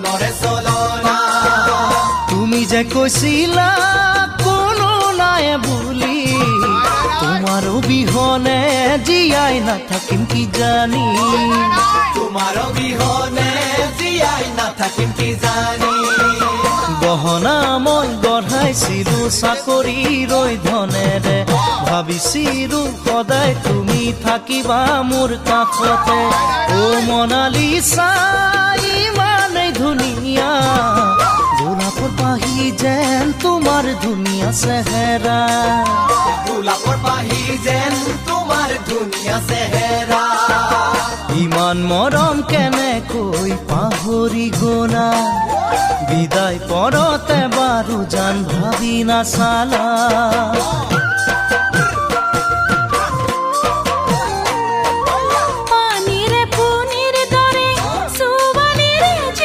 নৰে চলনা তুমি যে কৈছিলা কোনো নাই বুলি তোমাৰ অবিহনে জীয়াই নাথাকিম কি জানি তোমাৰ অবিহনে জীয়াই নাথাকিম কি জানি গহনা মই গঢ়াইছিলো চাকৰিৰ ধনেৰে ভাবিছিলো সদায় তুমি থাকিবা মোৰ কাষতে অ মনালিছা ইমানেই ধুনীয়া গোলাপৰ পাহি যেন তোমাৰ ধুনীয়া চেহেৰা গোলাপৰ পাহি যেন তোমাৰ ধুনীয়া চেহেৰা ইমান মৰম কেনেকৈ পাহৰি গলা বিদায় পৰতে বাৰু জান ভাবি নাচালা